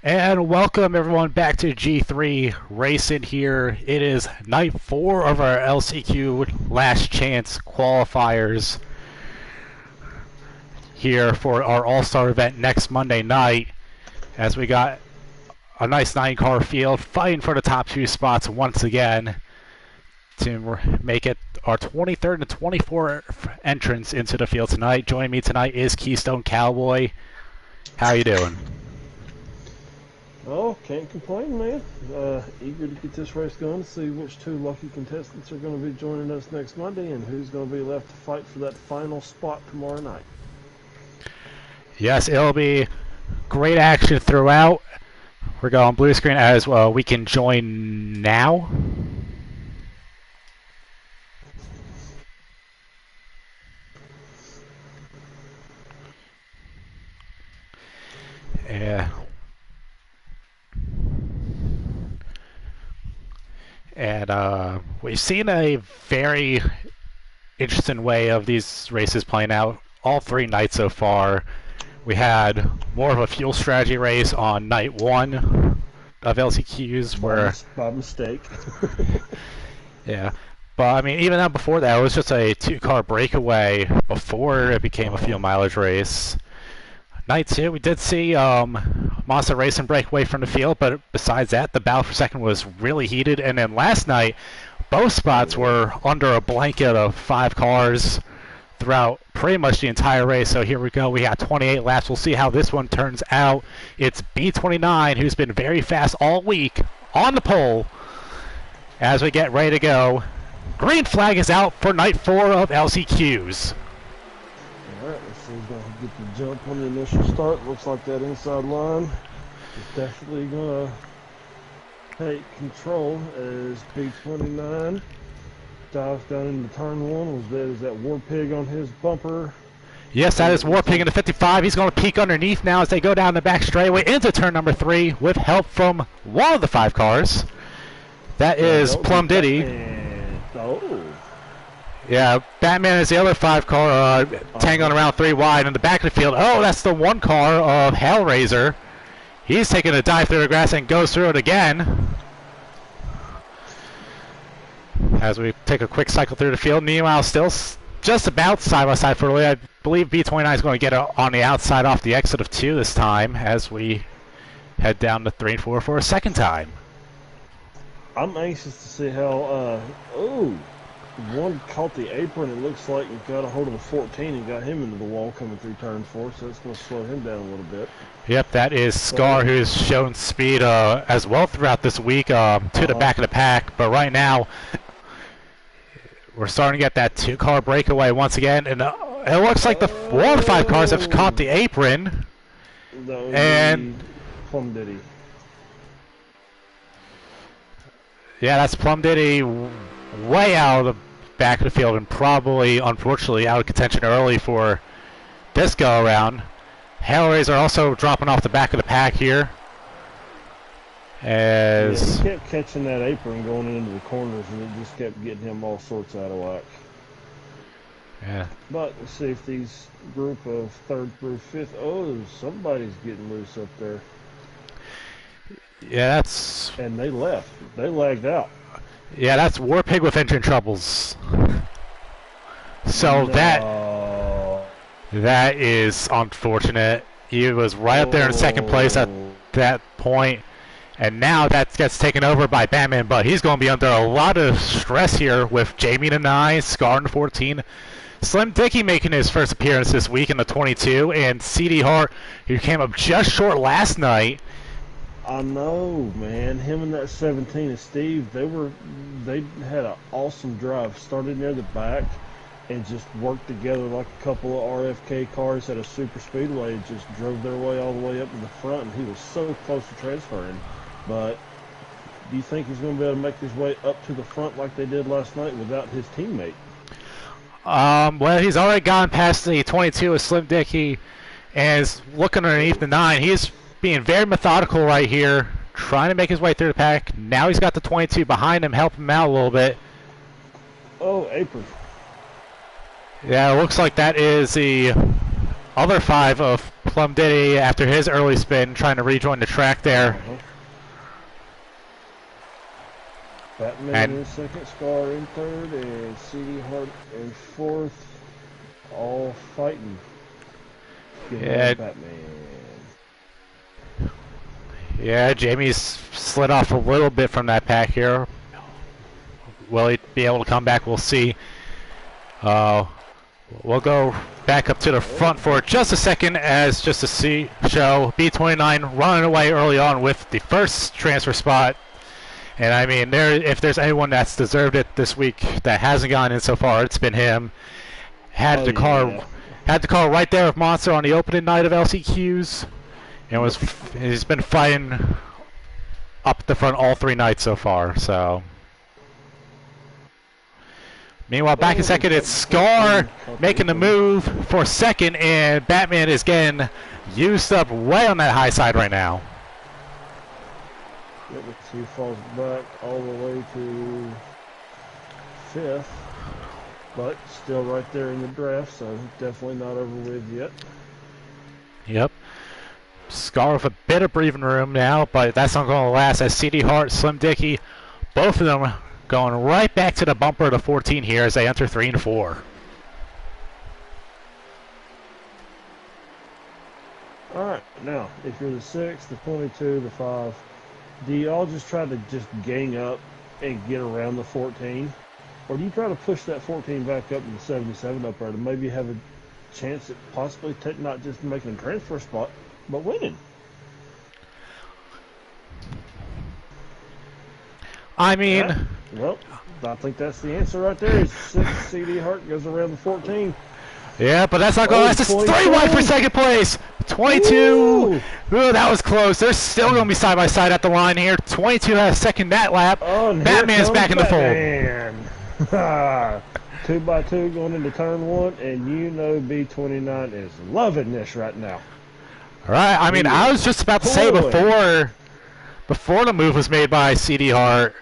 And welcome everyone back to G3 Racing here. It is night 4 of our LCQ Last Chance Qualifiers here for our All-Star event next Monday night, as we got a nice 9-car field fighting for the top 2 spots once again to make it our 23rd and 24th entrance into the field tonight. Joining me tonight is Keystone Cowboy. How you doing? Oh, can't complain, man. Eager to get this race going to see which 2 lucky contestants are going to be joining us next Monday and who's going to be left to fight for that final spot tomorrow night. Yes, it'll be great action throughout. We're going blue screen as well. We can join now. Yeah. And we've seen a very interesting way of these races playing out all 3 nights so far. We had more of a fuel strategy race on night 1 of LCQs where... By mistake. Yeah. But, I mean, even now before that, it was just a 2-car breakaway before it became a fuel mileage race. Night 2, we did see Monster Racing break away from the field, but besides that, the battle for second was really heated. And then last night, both spots were under a blanket of 5 cars throughout pretty much the entire race. So here we go. We got 28 laps. We'll see how this one turns out. It's B29, who's been very fast all week, on the pole as we get ready to go. Green flag is out for night 4 of LCQs. Alright, let's see who's going to get the jump on the initial start. Looks like that inside line is definitely going to take control as B29 dives down into turn 1. Is that War Pig on his bumper? Yes, that is War Pig in the 55. He's going to peek underneath now as they go down the back straightaway into turn number 3 with help from one of the 5 cars. That is Plum Diddy. Oh. Yeah, Batman is the other 5 car, tangoing around 3 wide in the back of the field. Oh, that's the 1 car of Hellraiser. He's taking a dive through the grass and goes through it again. As we take a quick cycle through the field. Meanwhile, still just about side by side for the lead. I believe B29 is going to get on the outside off the exit of 2 this time as we head down to 3 and 4 for a second time. I'm anxious to see how, one caught the apron, it looks like, and got a hold of the 14 and got him into the wall coming through turn 4, so it's going to slow him down a little bit. Yep, that is Scar, who's shown speed as well throughout this week to the back of the pack. But right now, we're starting to get that 2-car breakaway once again, and it looks like one of the 5 cars have caught the apron. And Plum Diddy. Yeah, that's Plum Diddy way out of the back of the field and probably, unfortunately, out of contention early for this go-around. Hellraiser also dropping off the back of the pack here. As he kept catching that apron going into the corners, and it just kept getting him all sorts out of whack. Yeah. But let's see if these group of 3rd through 5th, oh, somebody's getting loose up there. Yeah, that's... And they left. They lagged out. Yeah, that's War Pig with engine troubles. So no. that is unfortunate. He was right up there in 2nd place at that point. And now that gets taken over by Batman, but he's going to be under a lot of stress here with Jamie in the 9, Scar in the 14. Slim Dicky making his first appearance this week in the 22, and CD Hart, who came up just short last night. I know, man. Him and that 17 and Steve, they had an awesome drive. Started near the back and just worked together like a couple of RFK cars at a super speedway and just drove their way all the way up to the front, and he was so close to transferring. But do you think he's going to be able to make his way up to the front like they did last night without his teammate? Well, he's already gone past the 22 with Slim Dicky and is looking underneath the 9. He's being very methodical right here, trying to make his way through the pack. Now he's got the 22 behind him, helping him out a little bit. Oh, apron. Yeah, it looks like that is the other 5 of Plum Diddy after his early spin, trying to rejoin the track there. Batman in second, Scar in third, and CD Hart in fourth. All fighting. Yeah. Batman. Yeah, Jamie's slid off a little bit from that pack here. Will he be able to come back? We'll see. We'll go back up to the front for just a second as just to show B29 running away early on with the first transfer spot. And I mean, if there's anyone that's deserved it this week that hasn't gone in so far, it's been him. Had the car right there with Monster on the opening night of LCQs, and he's been fighting up the front all 3 nights so far. So, meanwhile, back in second, it's Scar making the move for second, and Batman is getting used up way on that high side right now. He falls back all the way to 5th, but still right there in the draft, so definitely not over with yet. Yep. Scar with a bit of breathing room now, but that's not going to last as CD Hart, Slim Dicky, both of them going right back to the bumper of the 14 here as they enter 3 and 4. Alright, now, if you're the 6, the 22, the 5, do you all just try to gang up and get around the 14? Or do you try to push that 14 back up to the 77 up there to maybe have a chance at possibly not just making a transfer spot, but winning? I mean... Well, I think that's the answer right there. Is 6 CD Hart goes around the 14. Yeah, but that's not going to last. It's 3 wide for second place. 22. Ooh, that was close. They're still going to be side by side at the line here. 22 has second that lap. Oh, Batman's back in the fold. 2 by 2 going into turn 1, and you know B29 is loving this right now. All right. I mean, I was just about to say before the move was made by CD Hart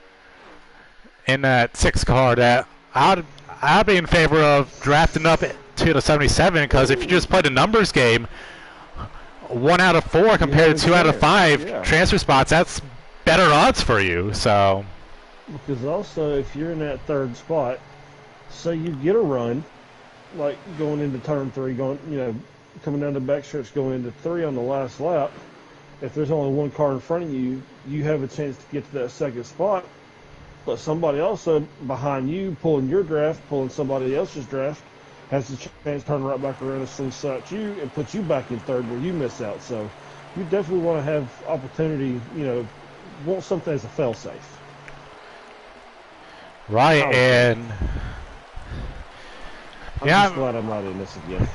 in that 6 car that I'd be in favor of drafting up to the 77, because if you just play the numbers game, 1 out of 4 compared to 2 out of 5 transfer spots, that's better odds for you. So, because also if you're in that 3rd spot, say you get a run, like going into turn 3, coming down the back stretch, going into 3 on the last lap. If there's only 1 car in front of you, you have a chance to get to that 2nd spot. But somebody also behind you pulling your draft, pulling somebody else's draft, has the chance to turn right back around and slingshot you and put you back in 3rd where you miss out. So you definitely want to have opportunity, want something as a fail-safe. Right, and... I'm just glad I'm not in this again.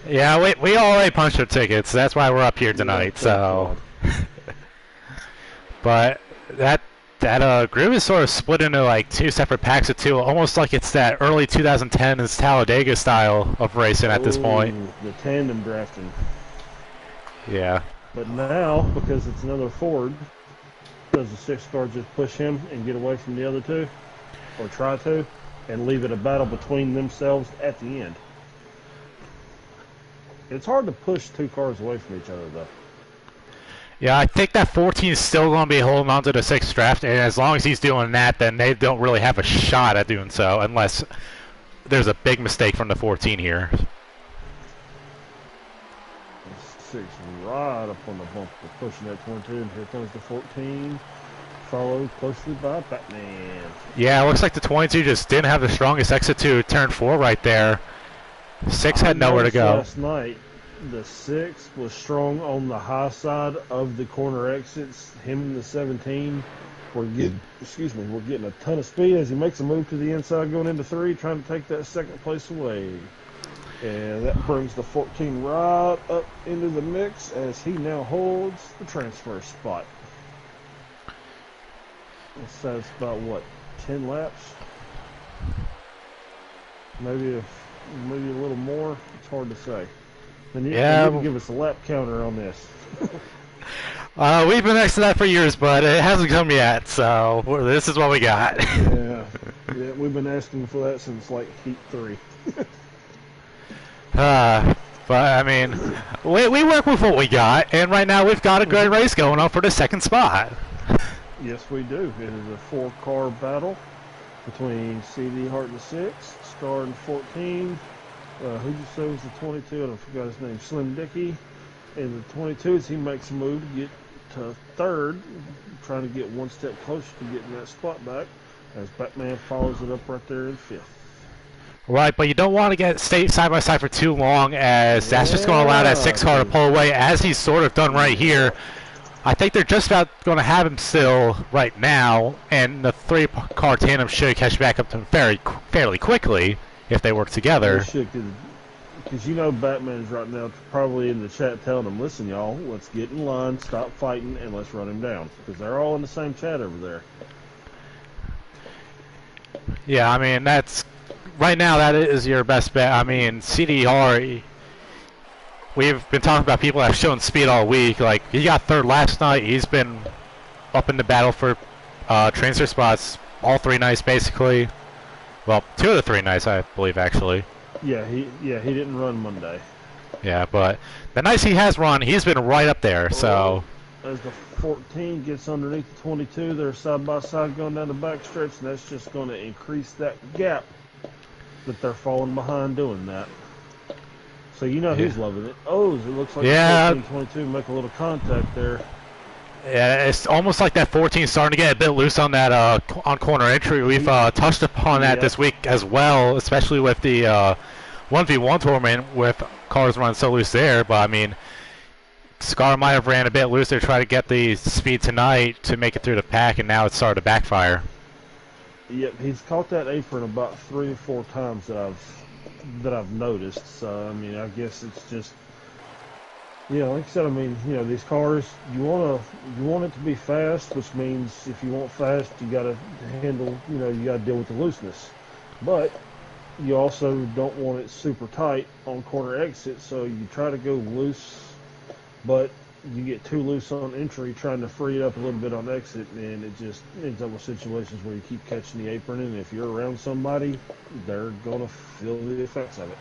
Yeah, we already punched our tickets. That's why we're up here tonight. So, but that group is sort of split into like 2 separate packs of 2, almost like it's that early 2010s Talladega style of racing at this point. The tandem drafting. Yeah. But now, because it's another Ford, does the 6 car just push him and get away from the other 2, or try to, and leave it a battle between themselves at the end? It's hard to push 2 cars away from each other, though. Yeah, I think that 14 is still going to be holding on to the 6th draft, and as long as he's doing that, then they don't really have a shot at doing so, unless there's a big mistake from the 14 here. 6 right up on the bump, pushing that 22, and here comes the 14, followed closely by Batman. Yeah, it looks like the 22 just didn't have the strongest exit to turn 4 right there. 6 had nowhere to go. Last night, the 6 was strong on the high side of the corner exits. Him and the 17 were getting a ton of speed as he makes a move to the inside going into 3, trying to take that 2nd place away. And that brings the 14 right up into the mix as he now holds the transfer spot. So it's about, 10 laps? Maybe a little more. It's hard to say. They need to give us a lap counter on this. We've been next to that for years, but it hasn't come yet, so this is what we got. Yeah, we've been asking for that since like heat 3. But I mean, we work with what we got, and right now we've got a good race going on for the second spot. Yes, we do. It is a four-car battle between CD Hart in 6, Star in 14. Who you say was the 22? I forgot his name. Slim Dickey. In the 22s, he makes a move to get to third, trying to get one step closer to getting that spot back, as Batman follows it up right there in fifth. Right, but you don't want to get stay side by side for too long, as that's just going to allow that 6 car to pull away, as he's sort of done right here. I think they're just about going to have him still right now, and the 3-car tandem should catch back up to him fairly quickly if they work together. They should, because you know Batman's right now probably in the chat telling them, listen, y'all, let's get in line, stop fighting, and let's run him down, because they're all in the same chat over there. Yeah, I mean, that's... Right now, that is your best bet. I mean, CDR, we've been talking about people that have shown speed all week. Like, he got third last night. He's been up in the battle for transfer spots all 3 nights, basically. Well, 2 of the 3 nights, I believe, actually. Yeah, he didn't run Monday. Yeah, but the nights he has run, he's been right up there, so... As the 14 gets underneath the 22, they're side by side going down the back stretch, and that's just going to increase that gap that they're falling behind doing that. So you know he's loving it. Oh, it looks like the 14-22 make a little contact there. Yeah, it's almost like that 14 starting to get a bit loose on that on corner entry. We've touched upon that this week as well, especially with the 1v1 tournament with cars running so loose there. But I mean, Scar might have ran a bit loose to try to get the speed tonight to make it through the pack, and now it's started to backfire. Yep, he's caught that apron about 3 or 4 times that I've noticed. So I mean, I guess it's just, you know, like I said, I mean, you know, these cars, you want it to be fast, which means if you want fast, you got to handle, you know, you got to deal with the looseness. But you also don't want it super tight on corner exit, so you try to go loose, but you get too loose on entry, trying to free it up a little bit on exit, and it just ends up with situations where you keep catching the apron, and if you're around somebody, they're going to feel the effects of it.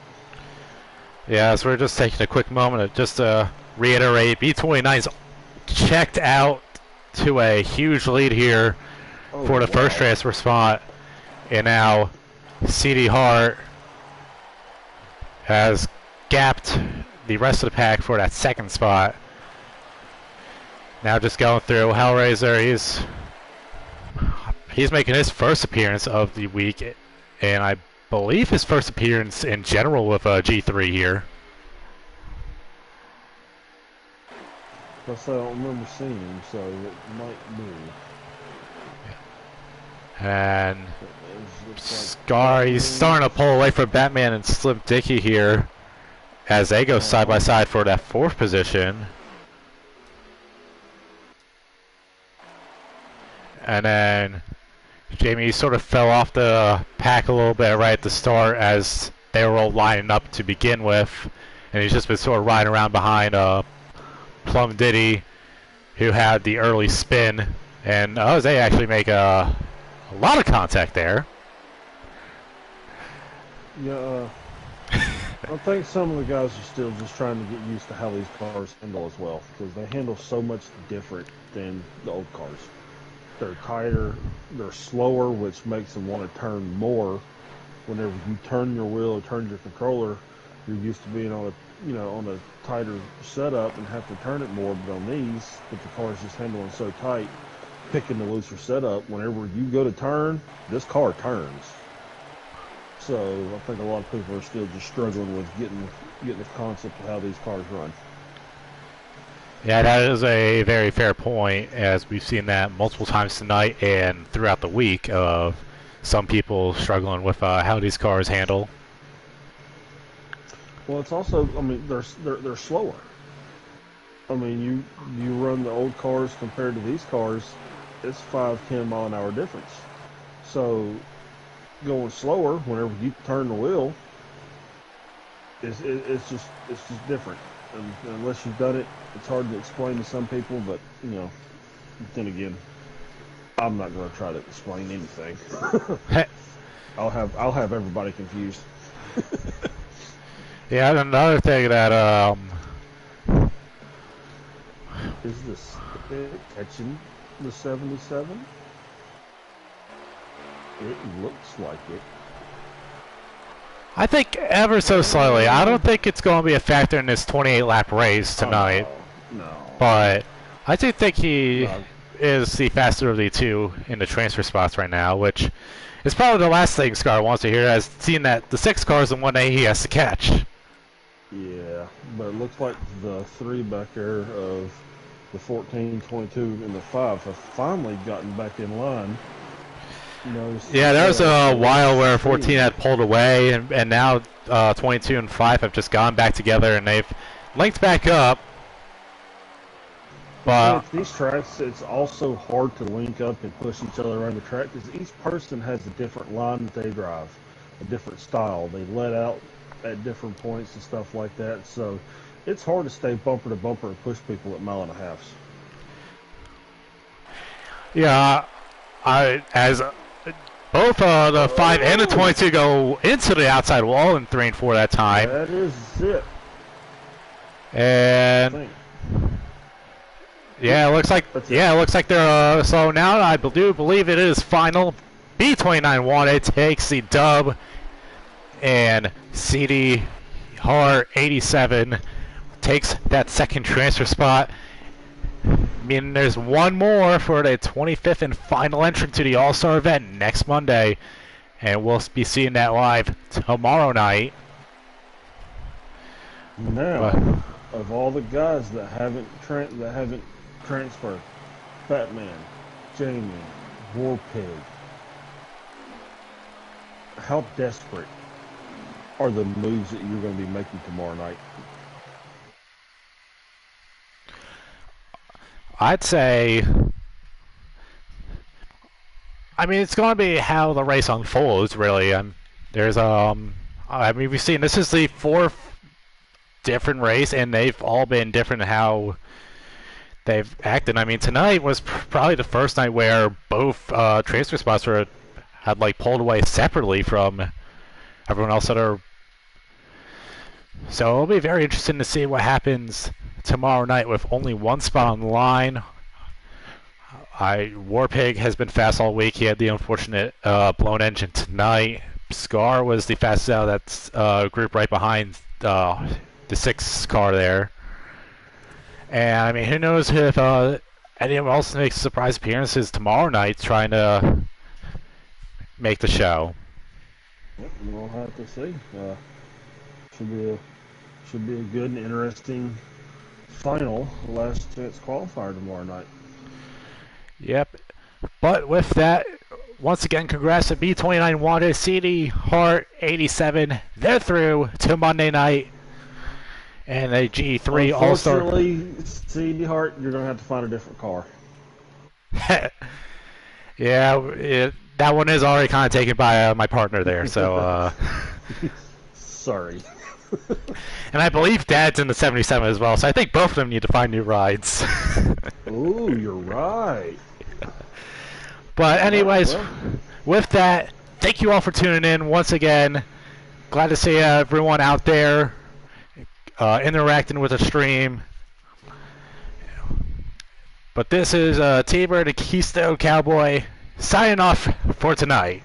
Yeah, so we're just taking a quick moment to just reiterate, B29's checked out to a huge lead here for the first transfer spot, and now CD Hart has gapped the rest of the pack for that second spot. Now just going through Hellraiser, he's making his first appearance of the week, and I believe his first appearance in general with G3 here. I don't remember seeing him, so it might be. And Scar, he's starting to pull away from Batman and Slim Dickey here as they go side by side for that 4th position. And then Jamie sort of fell off the pack a little bit right at the start as they were all lining up to begin with. And he's just been sort of riding around behind Plum Diddy, who had the early spin. And they actually make a lot of contact there. Yeah, I think some of the guys are still just trying to get used to how these cars handle as well, because they handle so much different than the old cars. They're tighter, they're slower, which makes them want to turn more. Whenever you turn your wheel or turn your controller, you're used to being on a tighter setup and have to turn it more. But on these, with the cars just handling so tight, picking the looser setup, whenever you go to turn, this car turns. So I think a lot of people are still just struggling with getting the concept of how these cars run. Yeah, that is a very fair point, as we've seen that multiple times tonight and throughout the week of some people struggling with how these cars handle. Well, it's also, I mean, they're slower. I mean, you run the old cars compared to these cars, it's 5-10 mile an hour difference. So going slower whenever you turn the wheel, it's just different. And unless you've done it, it's hard to explain to some people. But you know, then again, I'm not going to try to explain anything. I'll have everybody confused. Yeah, and another thing that Is this catching the 77? It looks like it. I think ever so slightly. I don't think it's going to be a factor in this 28 lap race tonight, Oh, no. but I do think he No. is the faster of the two in the transfer spots right now, which is probably the last thing Scar wants to hear, as seeing that the 6 cars in 1A he has to catch. Yeah, but it looks like the 3 back there of the 14, 22, and the 5 have finally gotten back in line. Yeah, there was a while where 14 had pulled away, and now 22 and 5 have just gone back together, and they've linked back up. But these tracks, it's also hard to link up and push each other around the track because each person has a different line that they drive, a different style. They let out at different points and stuff like that. So it's hard to stay bumper to bumper and push people at mile and a halfs. yeah, as both the 5 and the 22 go into the outside wall in 3 and 4 that time. That is it. And yeah, it looks like they're so now I do believe it is final. B29 wanted takes the dub, and CD Hart 87 takes that second transfer spot. Meaning there's one more for the 25th and final entrant to the All Star event next Monday, and we'll be seeing that live tomorrow night. Now, of all the guys that haven't transferred, Batman, Jamie, Warpig, how desperate are the moves that you're going to be making tomorrow night? I'd say, I mean, it's going to be how the race unfolds, really. There's I mean, we've seen this is the 4th different race, and they've all been different in how they've acted. I mean, tonight was probably the first night where both transfer spots had like pulled away separately from everyone else that are. So it'll be very interesting to see what happens tomorrow night with only one spot on the line. Warpig has been fast all week. He had the unfortunate blown engine tonight. Scar was the fastest out of that group right behind the 6 car there. And I mean, who knows if anyone else makes surprise appearances tomorrow night trying to make the show. Yep, we'll have to see. Should be a good and interesting final last chance qualifier tomorrow night. Yep. But with that, once again, congrats to B29 Wanda, CD Hart 87. They're through to Monday night. And a G3 All Star. Unfortunately, CD Hart, you're going to have to find a different car. Yeah, that one is already kind of taken by my partner there, so. Sorry. And I believe Dad's in the 77 as well, so I think both of them need to find new rides. Ooh, you're right. But anyways, with that, thank you all for tuning in once again. Glad to see everyone out there interacting with the stream. But this is T-Bird, the Keystone Cowboy, signing off for tonight.